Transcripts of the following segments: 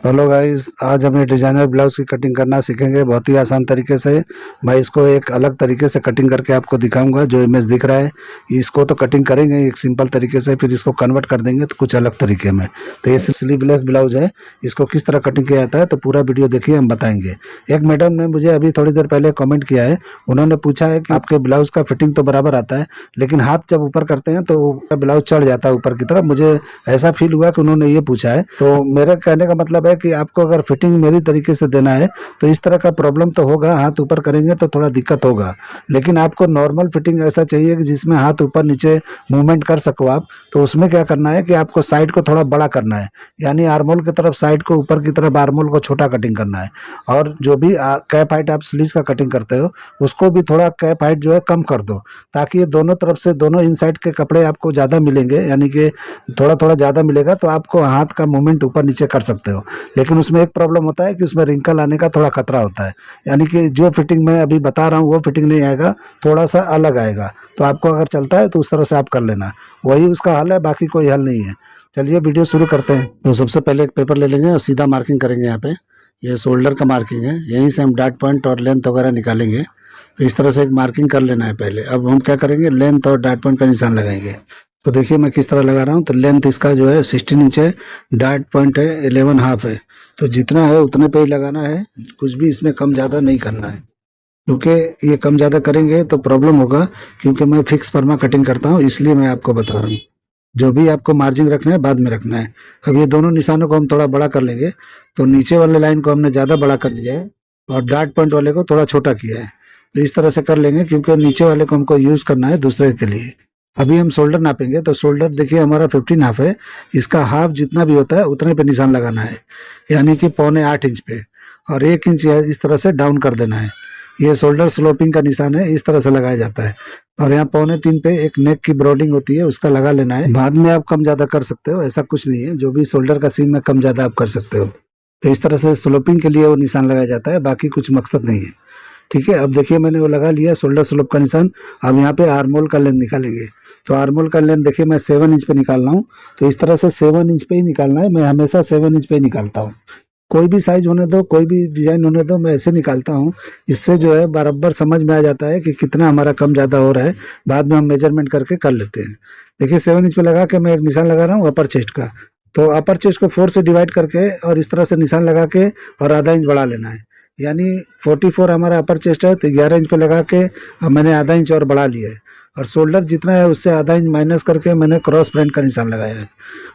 Hello guys, आज हम ये डिजाइनर ब्लाउज की कटिंग करना सीखेंगे बहुत ही आसान तरीके से। मैं इसको एक अलग तरीके से कटिंग करके आपको दिखाऊंगा। जो इमेज दिख रहा है इसको तो कटिंग करेंगे एक सिंपल तरीके से, फिर इसको कन्वर्ट कर देंगे तो कुछ अलग तरीके में। तो ये स्लीवलेस ब्लाउज है, इसको किस तरह कटिंग किया जाता है तो पूरा वीडियो देखिए, हम बताएंगे। एक मैडम ने मुझे अभी थोड़ी देर पहले कॉमेंट किया है। उन्होंने पूछा है कि आपके ब्लाउज का फिटिंग तो बराबर आता है, लेकिन हाथ जब ऊपर करते हैं तो ब्लाउज चढ़ जाता है ऊपर की तरफ। मुझे ऐसा फील हुआ कि उन्होंने ये पूछा है। तो मेरे कहने का मतलब है कि आपको अगर फिटिंग मेरी तरीके से देना है तो इस तरह का प्रॉब्लम तो होगा, हाथ ऊपर करेंगे तो थोड़ा दिक्कत होगा। लेकिन आपको नॉर्मल फिटिंग ऐसा चाहिए कि जिसमें हाथ ऊपर नीचे मूवमेंट कर सको आप। तो उसमें क्या करना है कि आपको साइड को थोड़ा बड़ा करना है, यानी आर्मोल की तरफ साइड को, ऊपर की तरफ आर्मोल को छोटा कटिंग करना है। और जो भी कैप हाइट आप स्लीव्स का कटिंग करते हो उसको भी थोड़ा कैप हाइट जो है कम कर दो, ताकि ये दोनों तरफ से दोनों इन साइड के कपड़े आपको ज़्यादा मिलेंगे, यानी कि थोड़ा थोड़ा ज़्यादा मिलेगा तो आपको हाथ का मूवमेंट ऊपर नीचे कर सकते हो। लेकिन उसमें एक प्रॉब्लम होता है कि उसमें रिंकल आने का थोड़ा खतरा होता है, यानी कि जो फिटिंग मैं अभी बता रहा हूँ वो फिटिंग नहीं आएगा, थोड़ा सा अलग आएगा। तो आपको अगर चलता है तो उस तरह से आप कर लेना, वही उसका हल है, बाकी कोई हल नहीं है। चलिए वीडियो शुरू करते हैं। तो सबसे पहले एक पेपर ले लेंगे और सीधा मार्किंग करेंगे। यहाँ पे ये शोल्डर का मार्किंग है, यहीं से हम डॉट पॉइंट और लेंथ वगैरह निकालेंगे। तो इस तरह से एक मार्किंग कर लेना है पहले। अब हम क्या करेंगे, लेंथ और डॉट पॉइंट का निशान लगाएंगे। तो देखिए मैं किस तरह लगा रहा हूँ। तो लेंथ इसका जो है 16 इंच है, डॉट पॉइंट है 11 हाफ है। तो जितना है उतने पे ही लगाना है, कुछ भी इसमें कम ज़्यादा नहीं करना है, क्योंकि ये कम ज़्यादा करेंगे तो प्रॉब्लम होगा। क्योंकि मैं फिक्स परमा कटिंग करता हूँ, इसलिए मैं आपको बता रहा हूँ। जो भी आपको मार्जिन रखना है बाद में रखना है। अब ये दोनों निशानों को हम थोड़ा बड़ा कर लेंगे। तो नीचे वाले लाइन को हमने ज़्यादा बड़ा कर लिया है और डॉट पॉइंट वाले को थोड़ा छोटा किया है। तो इस तरह से कर लेंगे, क्योंकि नीचे वाले को हमको यूज़ करना है दूसरे के लिए। अभी हम शोल्डर नापेंगे। तो शोल्डर देखिए हमारा 15 हाफ है, इसका हाफ जितना भी होता है उतने पे निशान लगाना है, यानी कि 7.25 इंच पे। और 1 इंच इस तरह से डाउन कर देना है। ये शोल्डर स्लोपिंग का निशान है, इस तरह से लगाया जाता है। और यहाँ 2.25 पे एक नेक की ब्रॉडिंग होती है, उसका लगा लेना है। बाद में आप कम ज्यादा कर सकते हो, ऐसा कुछ नहीं है। जो भी शोल्डर का सीम है कम ज्यादा आप कर सकते हो। तो इस तरह से स्लोपिंग के लिए वो निशान लगाया जाता है, बाकी कुछ मकसद नहीं है। ठीक है, अब देखिए मैंने वो लगा लिया शोल्डर स्लोप का निशान। अब यहाँ पे आर्मोल का लेंथ निकालेंगे। तो आर्मोल का लेंथ देखिए मैं 7 इंच पे निकाल रहा हूँ। तो इस तरह से 7 इंच पे ही निकालना है। मैं हमेशा 7 इंच पे ही निकालता हूँ। कोई भी साइज होने दो, कोई भी डिजाइन होने दो, मैं ऐसे निकालता हूँ। इससे जो है बराबर समझ में आ जाता है कि कितना हमारा कम ज़्यादा हो रहा है। बाद में हम मेजरमेंट करके कर लेते हैं। देखिए 7 इंच पे लगा के मैं एक निशान लगा रहा हूँ अपर चेस्ट का। तो अपर चेस्ट को 4 से डिवाइड करके और इस तरह से निशान लगा के और आधा इंच बढ़ा लेना है। यानी 44 हमारा अपर चेस्ट है, तो 11 इंच पे लगा के अब मैंने आधा इंच और बढ़ा लिया है। और शोल्डर जितना है उससे आधा इंच माइनस करके मैंने क्रॉस फ्रंट का निशान लगाया है।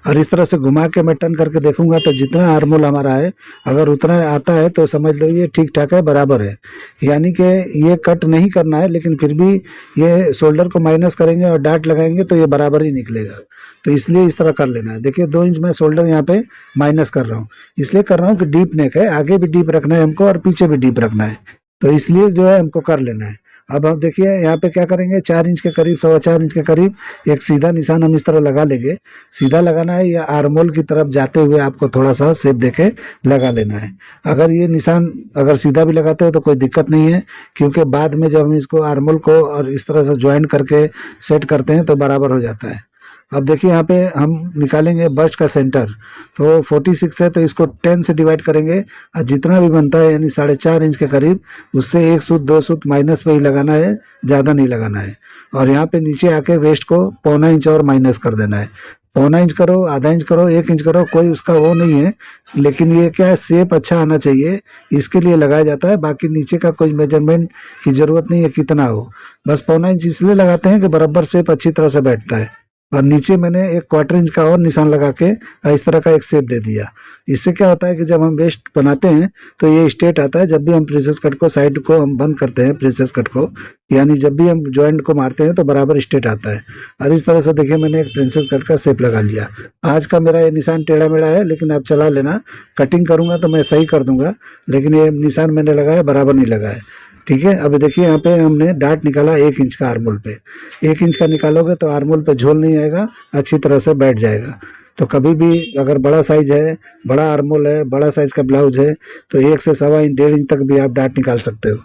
और इस तरह से घुमा के मैं टर्न करके देखूंगा तो जितना आर्मोल हमारा है अगर उतना आता है तो समझ लो ये ठीक ठाक है, बराबर है। यानी कि ये कट नहीं करना है, लेकिन फिर भी ये शोल्डर को माइनस करेंगे और डाट लगाएंगे तो ये बराबर ही निकलेगा। तो इसलिए इस तरह कर लेना है। देखिए 2 इंच मैं शोल्डर यहाँ पे माइनस कर रहा हूँ, इसलिए कर रहा हूँ कि डीप नेक है, आगे भी डीप रखना है हमको और पीछे भी डीप रखना है। तो इसलिए जो है हमको कर लेना है। अब हम देखिए यहाँ पे क्या करेंगे, 4 इंच के करीब, 4.25 इंच के करीब एक सीधा निशान हम इस तरह लगा लेंगे। सीधा लगाना है या आर्मोल की तरफ जाते हुए आपको थोड़ा सा शेप देके लगा लेना है। अगर ये निशान अगर सीधा भी लगाते हो तो कोई दिक्कत नहीं है, क्योंकि बाद में जब हम इसको आर्मोल को और इस तरह से ज्वाइन करके सेट करते हैं तो बराबर हो जाता है। अब देखिए यहाँ पे हम निकालेंगे बस्ट का सेंटर। तो 46 है, तो इसको 10 से डिवाइड करेंगे और जितना भी बनता है यानी 4.5 इंच के करीब, उससे 1 सूत 2 सूत माइनस पे ही लगाना है, ज़्यादा नहीं लगाना है। और यहाँ पे नीचे आके वेस्ट को 0.25 इंच और माइनस कर देना है। 0.25 इंच करो, आधा इंच करो, 1 इंच करो, कोई उसका वो नहीं है। लेकिन ये क्या है, शेप अच्छा आना चाहिए, इसके लिए लगाया जाता है। बाकी नीचे का कोई मेजरमेंट की जरूरत नहीं है कितना हो, बस 0.25 इंच इसलिए लगाते हैं कि बराबर शेप अच्छी तरह से बैठता है। और नीचे मैंने 1/4 इंच का और निशान लगा के इस तरह का एक शेप दे दिया। इससे क्या होता है कि जब हम वेस्ट बनाते हैं तो ये स्ट्रेट आता है। जब भी हम प्रिंसेस कट को साइड को हम बंद करते हैं, प्रिंसेस कट को यानी जब भी हम जॉइंट को मारते हैं तो बराबर स्ट्रेट आता है। और इस तरह से देखिए मैंने एक प्रिंसेस कट का शेप लगा लिया। आज का मेरा ये निशान टेढ़ा मेढ़ा है, लेकिन आप चला लेना, कटिंग करूंगा तो मैं सही कर दूंगा। लेकिन ये निशान मैंने लगाया बराबर नहीं लगा है। ठीक है, अब देखिए यहाँ पे हमने डाट निकाला 1 इंच का आर्मोल पे। 1 इंच का निकालोगे तो आर्मोल पे झोल नहीं आएगा, अच्छी तरह से बैठ जाएगा। तो कभी भी अगर बड़ा साइज है, बड़ा आर्मोल है, बड़ा साइज का ब्लाउज है, तो 1 से 1.25 1.5 इंच तक भी आप डाट निकाल सकते हो।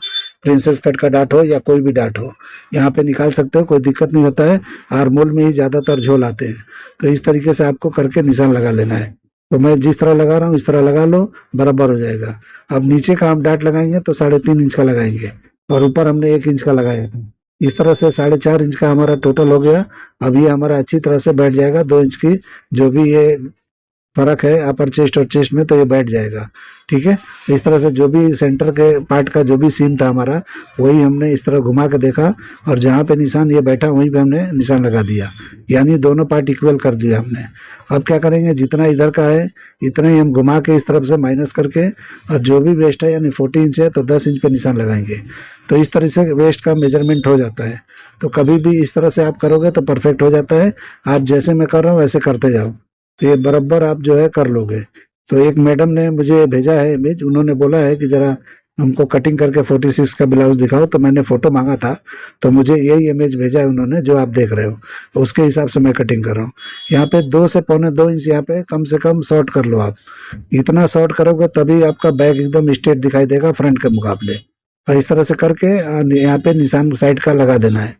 प्रिंसेस कट का डाट हो या कोई भी डाट हो, यहाँ पे निकाल सकते हो, कोई दिक्कत नहीं होता है। आर्मोल में ही ज़्यादातर झोल आते हैं। तो इस तरीके से आपको करके निशान लगा लेना है। तो मैं जिस तरह लगा रहा हूँ इस तरह लगा लो, बराबर हो जाएगा। अब नीचे का हम डाट लगाएंगे तो 3.5 इंच का लगाएंगे, और ऊपर हमने 1 इंच का लगाया था। इस तरह से 4.5 इंच का हमारा टोटल हो गया। अब ये हमारा अच्छी तरह से बैठ जाएगा, 2 इंच की जो भी ये फर्क है अपर चेस्ट और चेस्ट में, तो ये बैठ जाएगा। ठीक है, इस तरह से जो भी सेंटर के पार्ट का जो भी सीन था हमारा, वही हमने इस तरह घुमा के देखा, और जहाँ पे निशान ये बैठा वहीं पे हमने निशान लगा दिया, यानी दोनों पार्ट इक्वल कर दिया हमने। अब क्या करेंगे, जितना इधर का है इतना ही हम घुमा के इस तरफ से माइनस करके, और जो भी वेस्ट है यानी 40 इंच है तो 10 इंच पे निशान लगाएंगे। तो इस तरह से वेस्ट का मेजरमेंट हो जाता है। तो कभी भी इस तरह से आप करोगे तो परफेक्ट हो जाता है। आप जैसे मैं कर रहा हूँ वैसे करते जाओ, तो ये बराबर आप जो है कर लोगे। तो एक मैडम ने मुझे भेजा है इमेज, उन्होंने बोला है कि जरा हमको कटिंग करके 46 का ब्लाउज दिखाओ, तो मैंने फोटो मांगा था, तो मुझे यही इमेज भेजा है उन्होंने जो आप देख रहे हो, तो उसके हिसाब से मैं कटिंग कर रहा हूँ। यहाँ पे 2 से पौने 2 इंच यहाँ पे कम से कम शॉर्ट कर लो आप। इतना शॉर्ट करोगे तभी आपका बैग एकदम स्ट्रेट दिखाई देगा फ्रंट के मुकाबले। और इस तरह से करके यहाँ पे निशान साइड का लगा देना है,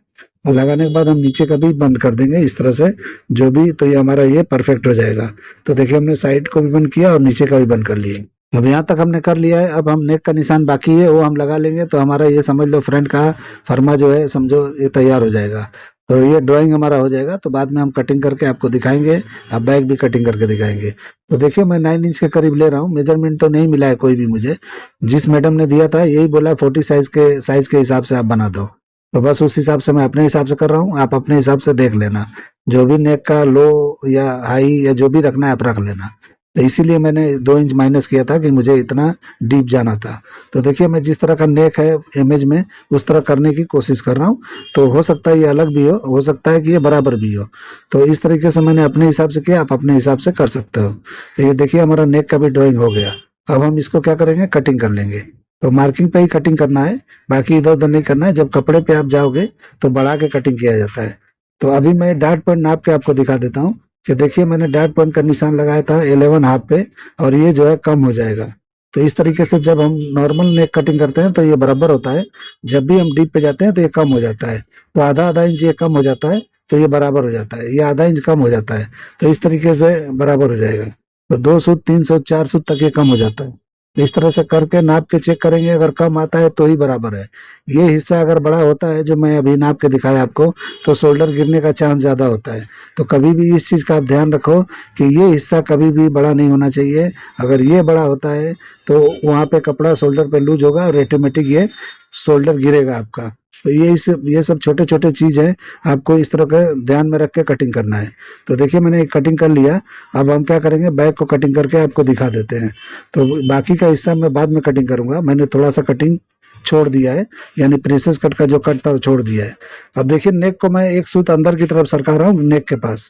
और लगाने के बाद हम नीचे का भी बंद कर देंगे इस तरह से जो भी, तो ये हमारा ये परफेक्ट हो जाएगा। तो देखिए हमने साइड को भी बंद किया और नीचे का भी बंद कर लिया। अब यहाँ तक हमने कर लिया है। अब हम नेक का निशान बाकी है वो हम लगा लेंगे, तो हमारा ये समझ लो फ्रंट का फर्मा जो है समझो ये तैयार हो जाएगा। तो ये ड्राइंग हमारा हो जाएगा, तो बाद में हम कटिंग करके आपको दिखाएंगे। अब बैग भी कटिंग करके दिखाएंगे। तो देखिए मैं 9 इंच के करीब ले रहा हूँ, मेजरमेंट तो नहीं मिला है कोई भी मुझे, जिस मैडम ने दिया था यही बोला 40 साइज के हिसाब से आप बना दो। तो बस उस हिसाब से मैं अपने हिसाब से कर रहा हूँ, आप अपने हिसाब से देख लेना, जो भी नेक का लो या हाई या जो भी रखना है आप रख लेना। तो इसीलिए मैंने 2 इंच माइनस किया था कि मुझे इतना डीप जाना था। तो देखिए मैं जिस तरह का नेक है इमेज में उस तरह करने की कोशिश कर रहा हूँ। तो हो सकता है ये अलग भी हो सकता है कि ये बराबर भी हो। तो इस तरीके से मैंने अपने हिसाब से किया, आप अपने हिसाब से कर सकते हो। तो ये देखिए हमारा नेक का भी ड्राइंग हो गया। अब हम इसको क्या करेंगे, कटिंग कर लेंगे। तो मार्किंग पे ही कटिंग करना है, बाकी इधर उधर नहीं करना है। जब कपड़े पे आप जाओगे तो बढ़ा के कटिंग किया जाता है। तो अभी मैं डार्ट पॉइंट नाप के आपको दिखा देता हूँ कि देखिए मैंने डार्ट पॉइंट का निशान लगाया था 11 हाफ पे, और ये जो है कम हो जाएगा। तो इस तरीके से जब हम नॉर्मल नेक कटिंग करते हैं तो ये बराबर होता है, जब भी हम डीप पे जाते हैं तो ये कम हो जाता है। तो आधा इंच ये कम हो जाता है तो ये बराबर हो जाता है, ये आधा इंच कम हो जाता है, तो इस तरीके से बराबर हो जाएगा। तो 2 सूत 3 सूत 4 सूत तक ये कम हो जाता है। इस तरह से करके नाप के चेक करेंगे, अगर कम आता है तो ही बराबर है। ये हिस्सा अगर बड़ा होता है जो मैं अभी नाप के दिखाया आपको, तो शोल्डर गिरने का चांस ज़्यादा होता है। तो कभी भी इस चीज़ का आप ध्यान रखो कि ये हिस्सा कभी भी बड़ा नहीं होना चाहिए। अगर ये बड़ा होता है तो वहाँ पे कपड़ा शोल्डर पे लूज होगा और ऑटोमेटिक ये शोल्डर गिरेगा आपका। तो ये सब छोटे छोटे चीज़ है, आपको इस तरह का ध्यान में रख के कटिंग करना है। तो देखिए मैंने कटिंग कर लिया। अब हम क्या करेंगे, बैक को कटिंग करके आपको दिखा देते हैं। तो बाकी का हिस्सा मैं बाद में कटिंग करूंगा। मैंने थोड़ा सा कटिंग छोड़ दिया है, यानी प्रिंसेस कट का जो कट था वो छोड़ दिया है। अब देखिए नेक को मैं एक सूत अंदर की तरफ सरका रहा हूँ, नेक के पास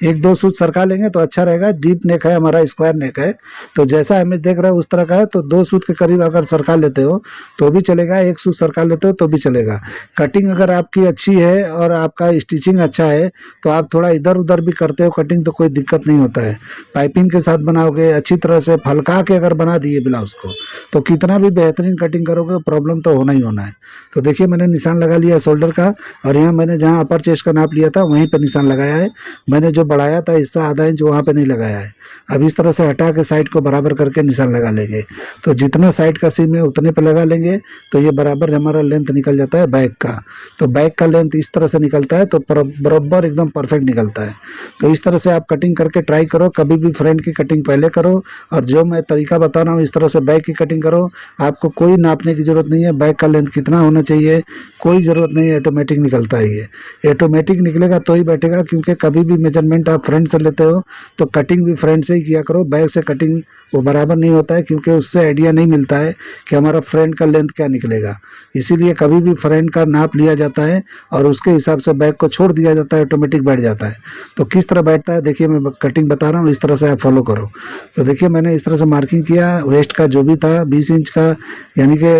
1-2 सूत सरका लेंगे तो अच्छा रहेगा। डीप नेक है हमारा, स्क्वायर नेक है, तो जैसा हमें देख रहे हो उस तरह का है। तो 2 सूत के करीब अगर सरका लेते हो तो भी चलेगा, 1 सूत सरका लेते हो तो भी चलेगा। कटिंग अगर आपकी अच्छी है और आपका स्टिचिंग अच्छा है तो आप थोड़ा इधर उधर भी करते हो कटिंग तो कोई दिक्कत नहीं होता है। पाइपिंग के साथ बनाओगे अच्छी तरह से फलका के अगर बना दिए ब्लाउज को, तो कितना भी बेहतरीन कटिंग करोगे प्रॉब्लम तो होना ही होना है। तो देखिए मैंने निशान लगा लिया शोल्डर का, और यहाँ मैंने जहाँ अपर चेस्ट का नाप लिया था वहीं पे निशान लगाया है। मैंने जो बढ़ाया था हिस्सा आधा इंच वहाँ पे नहीं लगाया है। अब इस तरह से हटा के साइड को बराबर करके निशान लगा लेंगे। तो जितना साइड का सीम है उतने पे लगा लेंगे, तो ये बराबर हमारा लेंथ निकल जाता है बैक का। तो बैक का लेंथ इस तरह से निकलता है तो बराबर एकदम परफेक्ट निकलता है। तो इस तरह से आप कटिंग करके ट्राई करो। कभी भी फ्रंट की कटिंग पहले करो, और जो मैं तरीका बता रहा हूँ इस तरह से बैक की कटिंग करो। आपको कोई नापने की जरूरत नहीं है, बैक का लेंथ कितना होना चाहिए कोई ज़रूरत नहीं है, ऑटोमेटिक निकलता है। ये ऑटोमेटिक निकलेगा तो ही बैठेगा, क्योंकि कभी भी मेजरमेंट आप फ्रंट से लेते हो तो कटिंग भी फ्रंट से ही किया करो। बैक से कटिंग वो बराबर नहीं होता है, क्योंकि उससे आइडिया नहीं मिलता है कि हमारा फ्रंट का लेंथ क्या निकलेगा। इसीलिए कभी भी फ्रंट का नाप लिया जाता है और उसके हिसाब से बैक को छोड़ दिया जाता है, ऑटोमेटिक बैठ जाता है। तो किस तरह बैठता है देखिए, मैं कटिंग बता रहा हूँ, इस तरह से आप फॉलो करो। तो देखिए मैंने इस तरह से मार्किंग किया। वेस्ट का जो भी था 20 इंच का, यानी कि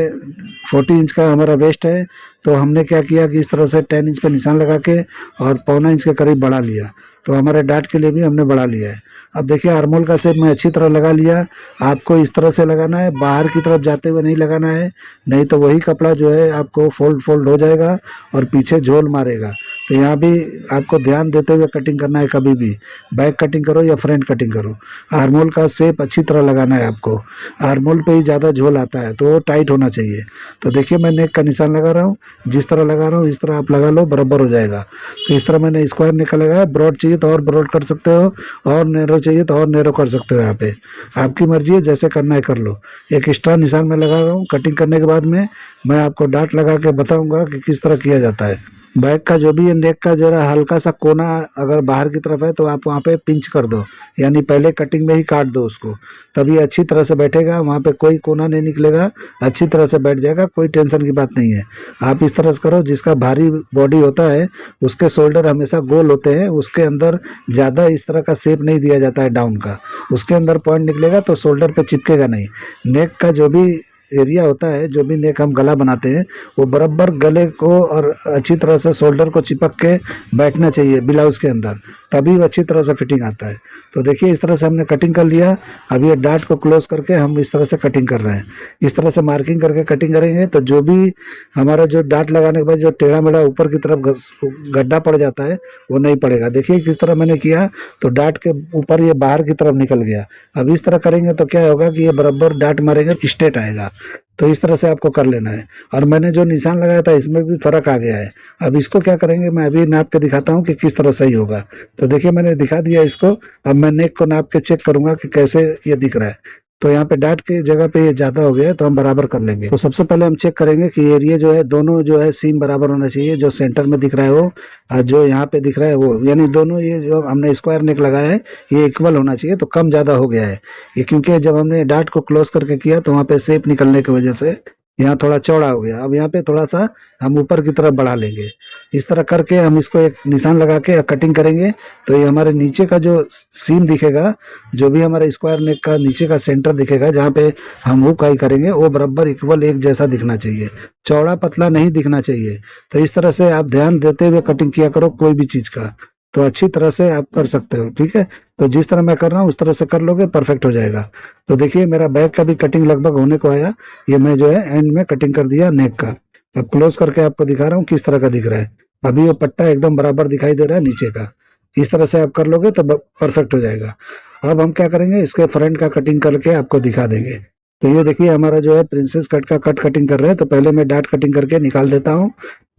40 इंच का हमारा वेस्ट है। तो हमने क्या किया कि इस तरह से 10 इंच पे निशान लगा के और 1.25 इंच के करीब बढ़ा लिया। तो हमारे डाट के लिए भी हमने बढ़ा लिया है। अब देखिए आर्मोल का शेप मैं अच्छी तरह लगा लिया। आपको इस तरह से लगाना है, बाहर की तरफ जाते हुए नहीं लगाना है, नहीं तो वही कपड़ा जो है आपको फोल्ड हो जाएगा और पीछे झोल मारेगा। तो यहाँ भी आपको ध्यान देते हुए कटिंग करना है। कभी भी बैक कटिंग करो या फ्रंट कटिंग करो, आर्महोल का शेप अच्छी तरह लगाना है आपको। आर्महोल पे ही ज़्यादा झोल आता है तो वो टाइट होना चाहिए। तो देखिए मैं नेक का निशान लगा रहा हूँ, जिस तरह लगा रहा हूँ इस तरह आप लगा लो, बराबर हो जाएगा। तो इस तरह मैंने स्क्वायर नेक का लगाया। ब्रॉड चाहिए तो और ब्रॉड कर सकते हो, और नैरो चाहिए तो और नैरो कर सकते हो। यहाँ पे आपकी मर्जी है, जैसे करना है कर लो। एक एक्स्ट्रा निशान मैं लगा रहा हूँ। कटिंग करने के बाद में मैं आपको डाट लगा के बताऊंगा कि किस तरह किया जाता है। बैक का जो भी है, नेक का जरा हल्का सा कोना अगर बाहर की तरफ है तो आप वहाँ पे पिंच कर दो, यानी पहले कटिंग में ही काट दो उसको, तभी अच्छी तरह से बैठेगा। वहाँ पे कोई कोना नहीं निकलेगा, अच्छी तरह से बैठ जाएगा, कोई टेंशन की बात नहीं है। आप इस तरह से करो। जिसका भारी बॉडी होता है उसके शोल्डर हमेशा गोल होते हैं, उसके अंदर ज़्यादा इस तरह का शेप नहीं दिया जाता है डाउन का, उसके अंदर पॉइंट निकलेगा तो शोल्डर पे चिपकेगा नहीं। नेक का जो भी एरिया होता है, जो भी नेक हम गला बनाते हैं, वो बराबर गले को और अच्छी तरह से शोल्डर को चिपक के बैठना चाहिए ब्लाउज के अंदर, तभी वो अच्छी तरह से फिटिंग आता है। तो देखिए इस तरह से हमने कटिंग कर लिया। अब ये डाट को क्लोज करके हम इस तरह से कटिंग कर रहे हैं। इस तरह से मार्किंग करके कटिंग करेंगे तो जो भी हमारा जो डाट लगाने के बाद जो टेढ़ा मेढ़ा ऊपर की तरफ गड्ढा पड़ जाता है वो नहीं पड़ेगा। देखिए किस तरह मैंने किया तो डाट के ऊपर ये बाहर की तरफ निकल गया। अब इस तरह करेंगे तो क्या होगा कि ये बराबर डाट मारेंगे स्ट्रेट आएगा। तो इस तरह से आपको कर लेना है। और मैंने जो निशान लगाया था इसमें भी फर्क आ गया है। अब इसको क्या करेंगे, मैं अभी नाप के दिखाता हूँ कि किस तरह सही होगा। तो देखिए मैंने दिखा दिया इसको। अब मैं नेक को नाप के चेक करूंगा कि कैसे ये दिख रहा है। तो यहाँ पे डाट की जगह पे ये ज्यादा हो गया है तो हम बराबर कर लेंगे। तो सबसे पहले हम चेक करेंगे कि एरिया जो है दोनों जो है सीम बराबर होना चाहिए। जो सेंटर में दिख रहा है वो और जो यहाँ पे दिख रहा है वो, यानी दोनों ये जो हमने स्क्वायर नेक लगाया है ये इक्वल होना चाहिए। तो कम ज्यादा हो गया है ये, क्योंकि जब हमने डाट को क्लोज करके किया तो वहाँ पे शेप निकलने की वजह से यहाँ थोड़ा चौड़ा हो गया। अब यहाँ पे थोड़ा सा हम ऊपर की तरफ बढ़ा लेंगे। इस तरह करके हम इसको एक निशान लगा के कटिंग करेंगे तो ये हमारे नीचे का जो सीम दिखेगा, जो भी हमारे स्क्वायर नेक का नीचे का सेंटर दिखेगा जहाँ पे हम हुक आई करेंगे, वो बराबर इक्वल एक जैसा दिखना चाहिए, चौड़ा पतला नहीं दिखना चाहिए। तो इस तरह से आप ध्यान देते हुए कटिंग किया करो कोई भी चीज का, तो अच्छी तरह से आप कर सकते हो। ठीक है, तो जिस तरह मैं कर रहा हूँ उस तरह से कर लोगे परफेक्ट हो जाएगा। तो देखिए मेरा बैक का भी कटिंग लगभग होने को आया। ये मैं जो है एंड में कटिंग कर दिया नेक का। अब क्लोज करके आपको दिखा रहा हूँ किस तरह का दिख रहा है। अभी ये पट्टा एकदम बराबर दिखाई दे रहा है नीचे का। इस तरह से आप कर लोगे तो परफेक्ट हो जाएगा। अब हम क्या करेंगे, इसके फ्रंट का कटिंग करके आपको दिखा देंगे। तो ये देखिए हमारा जो है प्रिंसेस कट का कट कटिंग कर रहे हैं। तो पहले मैं डाट कटिंग करके निकाल देता हूँ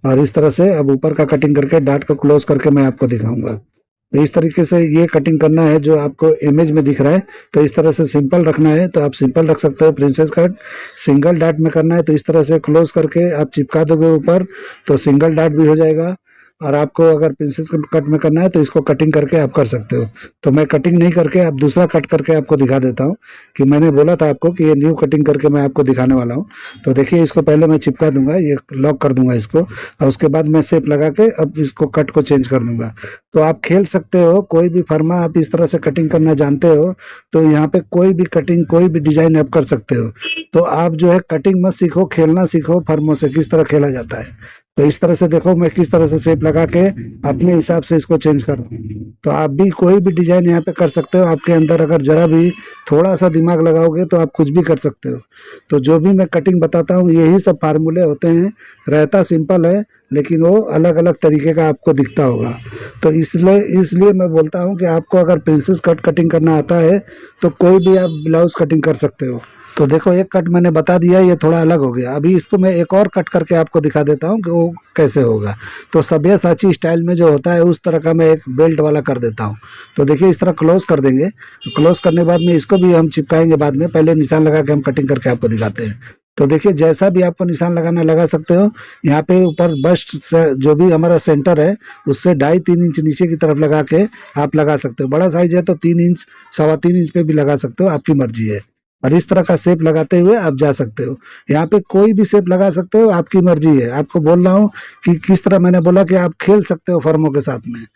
और इस तरह से अब ऊपर का कटिंग करके डाट को क्लोज करके मैं आपको दिखाऊंगा। तो इस तरीके से ये कटिंग करना है जो आपको इमेज में दिख रहा है। तो इस तरह से सिंपल रखना है तो आप सिंपल रख सकते हो प्रिंसेस कट। सिंगल डाट में करना है तो इस तरह से क्लोज करके आप चिपका दोगे ऊपर तो सिंगल डाट भी हो जाएगा। और आपको अगर प्रिंसेस कट में करना है तो इसको कटिंग करके आप कर सकते हो। तो मैं कटिंग नहीं करके अब दूसरा कट करके आपको दिखा देता हूँ कि मैंने बोला था आपको कि ये न्यू कटिंग करके मैं आपको दिखाने वाला हूँ। तो देखिए इसको पहले मैं चिपका दूंगा, ये लॉक कर दूंगा इसको, और उसके बाद मैं शेप लगा के अब इसको कट को चेंज कर दूंगा। तो आप खेल सकते हो, कोई भी फर्मा आप इस तरह से कटिंग करना जानते हो तो यहाँ पे कोई भी कटिंग कोई भी डिजाइन आप कर सकते हो। तो आप जो है कटिंग मत सीखो, खेलना सीखो फर्मों से किस तरह खेला जाता है। तो इस तरह से देखो मैं किस तरह से शेप लगा के अपने हिसाब से इसको चेंज कर रहा हूँ। तो आप भी कोई भी डिजाइन यहाँ पे कर सकते हो। आपके अंदर अगर जरा भी थोड़ा सा दिमाग लगाओगे तो आप कुछ भी कर सकते हो। तो जो भी मैं कटिंग बताता हूँ यही सब फार्मूले होते हैं। रहता सिंपल है लेकिन वो अलग अलग तरीके का आपको दिखता होगा। तो इसलिए मैं बोलता हूँ कि आपको अगर प्रिंसेस कट कटिंग करना आता है तो कोई भी आप ब्लाउज कटिंग कर सकते हो। तो देखो एक कट मैंने बता दिया, ये थोड़ा अलग हो गया। अभी इसको मैं एक और कट करके आपको दिखा देता हूँ कि वो कैसे होगा। तो सब्यसाची स्टाइल में जो होता है उस तरह का मैं एक बेल्ट वाला कर देता हूँ। तो देखिए इस तरह क्लोज कर देंगे। क्लोज करने के बाद में इसको भी हम चिपकाएंगे बाद में, पहले निशान लगा के हम कटिंग करके आपको दिखाते हैं। तो देखिए जैसा भी आपको निशान लगाना लगा सकते हो। यहाँ पे ऊपर बस्ट से जो भी हमारा सेंटर है उससे 2.5-3 इंच नीचे की तरफ लगा के आप लगा सकते हो। बड़ा साइज है तो 3 इंच 3.25 इंच पे भी लगा सकते हो, आपकी मर्जी है। और इस तरह का शेप लगाते हुए आप जा सकते हो। यहाँ पे कोई भी शेप लगा सकते हो, आपकी मर्जी है। आपको बोल रहा हूँ कि किस तरह मैंने बोला कि आप खेल सकते हो फर्मों के साथ में,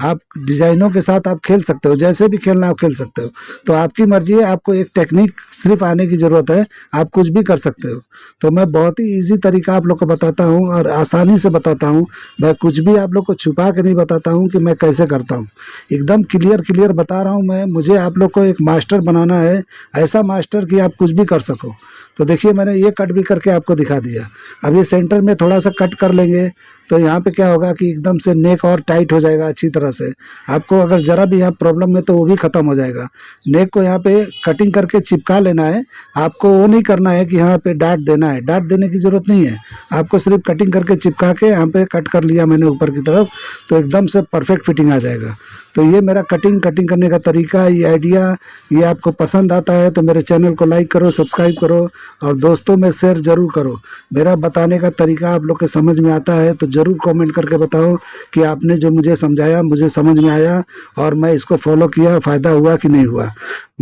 आप डिजाइनों के साथ आप खेल सकते हो, जैसे भी खेलना आप खेल सकते हो। तो आपकी मर्जी है, आपको एक टेक्निक सिर्फ आने की जरूरत है, आप कुछ भी कर सकते हो। तो मैं बहुत ही इजी तरीका आप लोग को बताता हूँ और आसानी से बताता हूँ। मैं कुछ भी आप लोग को छुपा के नहीं बताता हूँ कि मैं कैसे करता हूँ, एकदम क्लियर बता रहा हूँ मैं। मुझे आप लोग को एक मास्टर बनाना है, ऐसा मास्टर कि आप कुछ भी कर सको। तो देखिए मैंने ये कट भी करके आपको दिखा दिया। अब ये सेंटर में थोड़ा सा कट कर लेंगे तो यहाँ पे क्या होगा कि एकदम से नेक और टाइट हो जाएगा अच्छी तरह से। आपको अगर ज़रा भी यहाँ प्रॉब्लम है तो वो भी ख़त्म हो जाएगा। नेक को यहाँ पे कटिंग करके चिपका लेना है। आपको वो नहीं करना है कि यहाँ पे डाट देना है, डाट देने की ज़रूरत नहीं है। आपको सिर्फ कटिंग करके चिपका के यहाँ पे कट कर लिया मैंने ऊपर की तरफ, तो एकदम से परफेक्ट फिटिंग आ जाएगा। तो ये मेरा कटिंग करने का तरीका, ये आइडिया, ये आपको पसंद आता है तो मेरे चैनल को लाइक करो, सब्सक्राइब करो और दोस्तों में शेयर ज़रूर करो। मेरा बताने का तरीका आप लोग के समझ में आता है तो ज़रूर कमेंट करके बताओ कि आपने जो मुझे समझाया मुझे समझ में आया और मैं इसको फॉलो किया, फ़ायदा हुआ कि नहीं हुआ।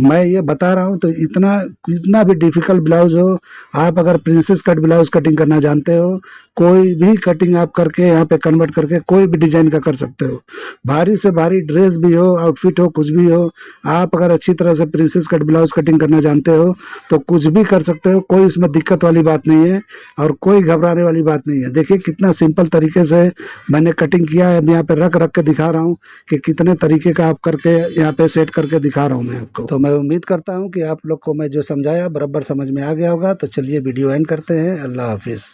मैं ये बता रहा हूँ तो इतना इतना भी डिफ़िकल्ट ब्लाउज़ हो, आप अगर प्रिंसेस कट ब्लाउज़ कटिंग करना जानते हो, कोई भी कटिंग आप करके यहाँ पे कन्वर्ट करके कोई भी डिज़ाइन का कर सकते हो। भारी से भारी ड्रेस भी हो, आउटफिट हो, कुछ भी हो, आप अगर अच्छी तरह से प्रिंसेस कट ब्लाउज़ कटिंग करना जानते हो तो कुछ भी कर सकते हो। कोई इसमें दिक्कत वाली बात नहीं है और कोई घबराने वाली बात नहीं है। देखिए कितना सिंपल तरीके से मैंने कटिंग किया है। मैं यहाँ पे रख के दिखा रहा हूँ कि कितने तरीके का आप करके यहाँ पे सेट करके दिखा रहा हूँ मैं आपको। तो मैं उम्मीद करता हूँ कि आप लोग को मैं जो समझाया बराबर समझ में आ गया होगा। तो चलिए वीडियो एंड करते हैं। अल्लाह हाफिज़।